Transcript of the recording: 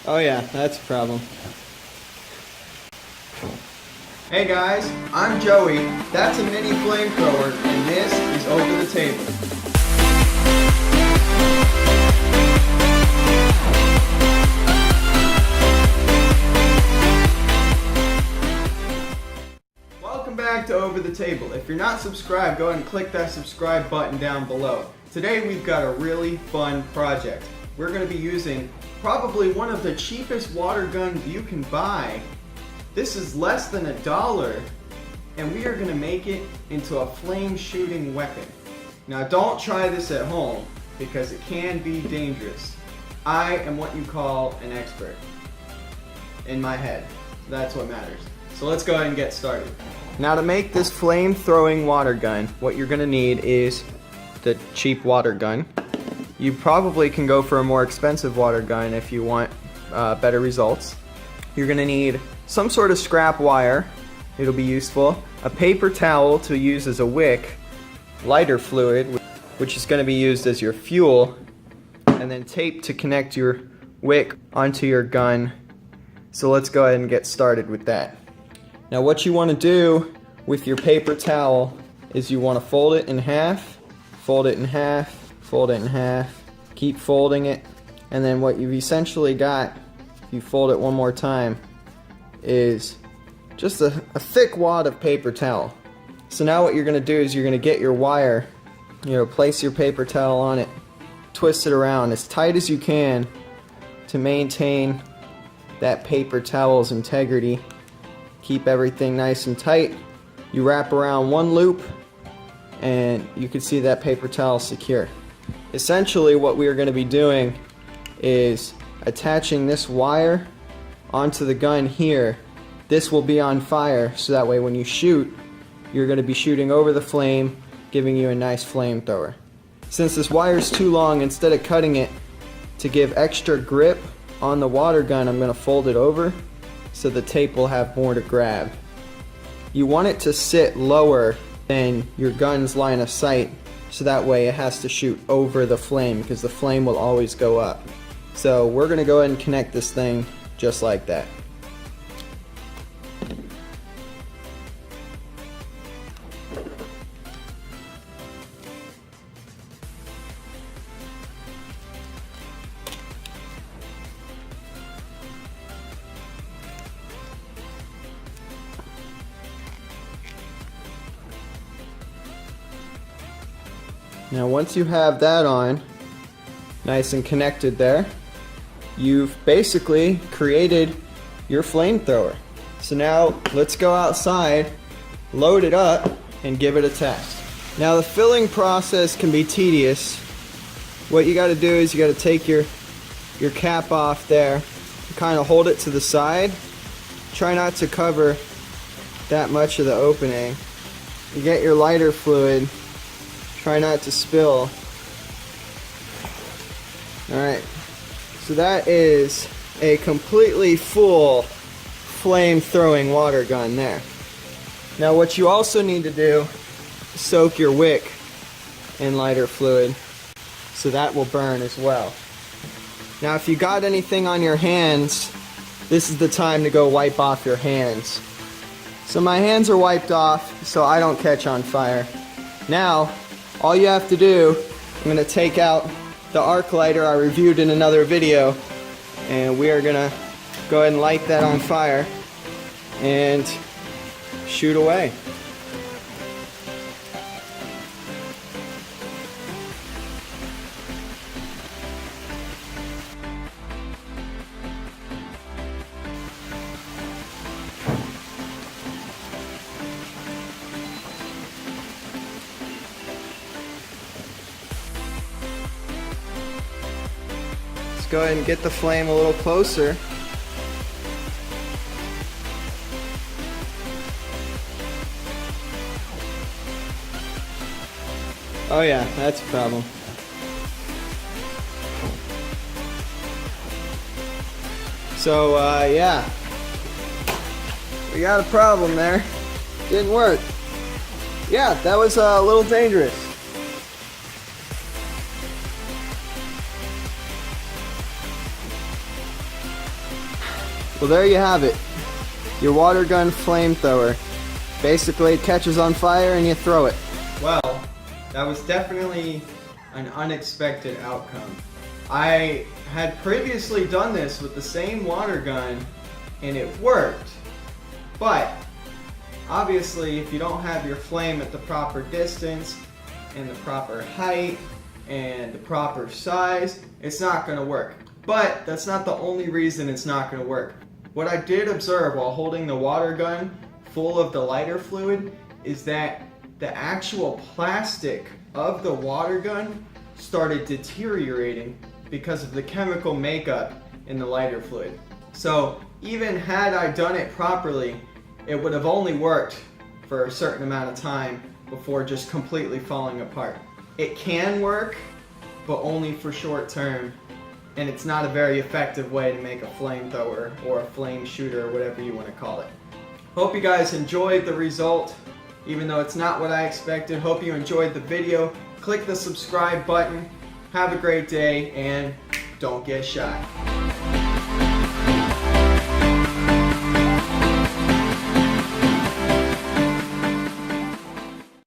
Oh yeah, that's a problem. Hey guys, I'm Joey, that's a mini flamethrower, and this is Over the Table. Welcome back to Over the Table. If you're not subscribed, go ahead and click that subscribe button down below. Today we've got a really fun project. We're going to be using probably one of the cheapest water guns you can buy. This is less than $1, and we are going to make it into a flame shooting weapon. Now don't try this at home because it can be dangerous. I am what you call an expert in my head. That's what matters. So let's go ahead and get started. Now to make this flame throwing water gun, what you're going to need is the cheap water gun. You probably can go for a more expensive water gun if you want better results. You're going to need some sort of scrap wire, it'll be useful, a paper towel to use as a wick, lighter fluid, which is going to be used as your fuel, and then tape to connect your wick onto your gun. So let's go ahead and get started with that. Now what you want to do with your paper towel is you want to fold it in half, fold it in half, fold it in half, keep folding it, and then what you've essentially got, if you fold it one more time, is just a thick wad of paper towel. So now what you're going to do is you're going to get your wire, place your paper towel on it, twist it around as tight as you can to maintain that paper towel's integrity. Keep everything nice and tight. You wrap around one loop and you can see that paper towel secure. Essentially what we are going to be doing is attaching this wire onto the gun here. This will be on fire, so that way when you shoot, you're going to be shooting over the flame, giving you a nice flamethrower. Since this wire is too long, instead of cutting it to give extra grip on the water gun, I'm going to fold it over so the tape will have more to grab. You want it to sit lower than your gun's line of sight, so that way it has to shoot over the flame because the flame will always go up. So we're going to go ahead and connect this thing just like that. Now once you have that on, nice and connected there, you've basically created your flamethrower. So now let's go outside, load it up, and give it a test. Now the filling process can be tedious. What you got to do is you got to take your cap off there, kind of hold it to the side. Try not to cover that much of the opening. You get your lighter fluid. Try not to spill. Alright, so that is a completely full flame-throwing water gun there. Now what you also need to do is soak your wick in lighter fluid so that will burn as well. Now if you got anything on your hands, this is the time to go wipe off your hands. So my hands are wiped off so I don't catch on fire. Now all you have to do, I'm going to take out the arc lighter I reviewed in another video, and we are going to go ahead and light that on fire and shoot away. Let's go ahead and get the flame a little closer. Oh yeah, that's a problem. So yeah, we got a problem there. Didn't work. Yeah, that was a little dangerous. Well, there you have it. Your water gun flamethrower. Basically, it catches on fire and you throw it. Well, that was definitely an unexpected outcome. I had previously done this with the same water gun and it worked. But obviously, if you don't have your flame at the proper distance and the proper height and the proper size, it's not going to work. But that's not the only reason it's not going to work. What I did observe while holding the water gun full of the lighter fluid is that the actual plastic of the water gun started deteriorating because of the chemical makeup in the lighter fluid. So even had I done it properly, it would have only worked for a certain amount of time before just completely falling apart. It can work, but only for short term, and it's not a very effective way to make a flamethrower or a flame shooter or whatever you want to call it. Hope you guys enjoyed the result, even though it's not what I expected. Hope you enjoyed the video. Click the subscribe button. Have a great day and don't get shy.